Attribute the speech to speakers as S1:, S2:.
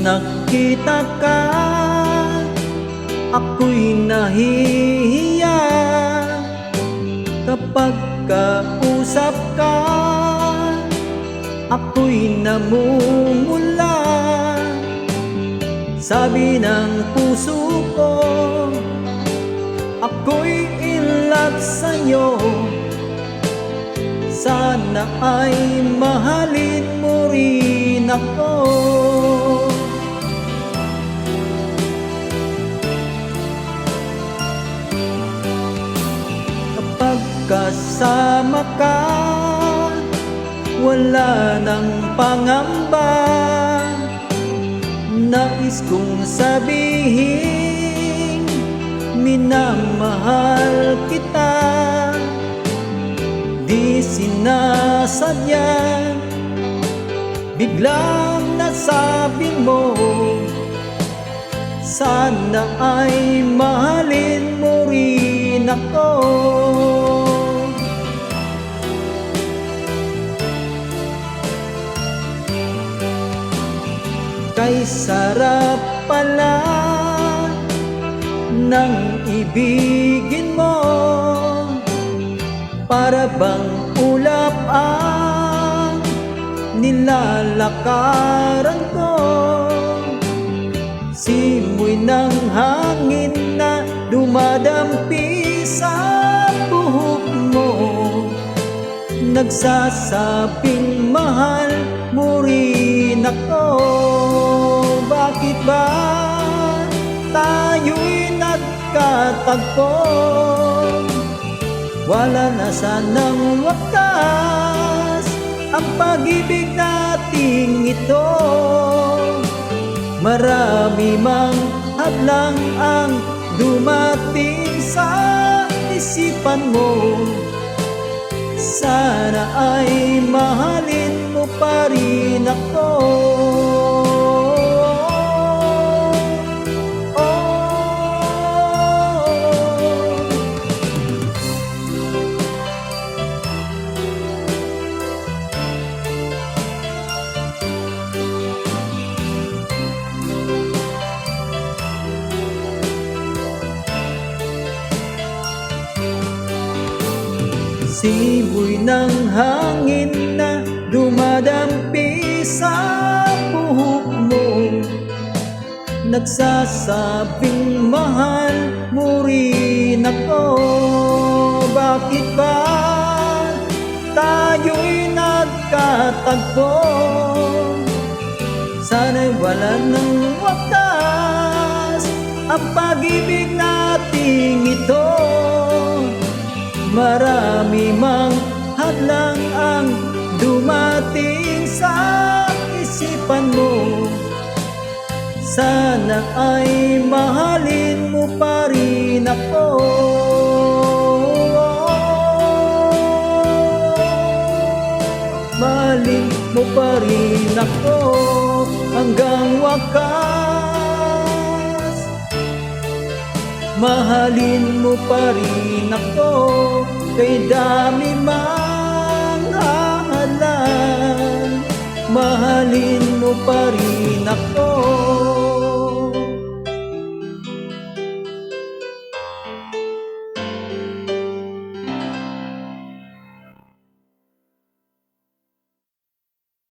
S1: nakita ka, ako'y nahihiya. Kapag kausap ka, ako'y namumula. Sabi ng puso ko, ako'y in love sa'yo. Sana ay mahalin mo rin ako. Kapag kasama ka, wala nang pangamba. Nais kong sabihin, minamahal kita. Di sinasadya, biglang nasabi mo, sana ay mahalin mo rin ako. Kay sarap pala ng ibigin mo, para bang ulap ang nilalakaran ko. Simoy ng hangin na dumadampi sa buhok mo, nagsasabing mahal mo rin ako. Bakit ba tayo'y nagkatagpo? Wala na sanang wakas ang pag-ibig nating ito. Marami mang hadlang ang dumating sa isipan mo. Sana ay mahalin mo pa rin ako. Simoy ng hangin na dumadampi sa buhok mo, nagsasabing mahal mo rin ako. Bakit ba tayo'y nagkatagpo? Sana'y wala ng wakas ang pag-ibig nating ito. Marami mang hadlang ang dumating sa isipan mo. Sana ay mahalin mo pa rin ako. Mahalin mo pa rin ako hanggang wakas. Mahalin mo pa rin ako, kay dami mang hahalan. Mahalin mo pa rin ako.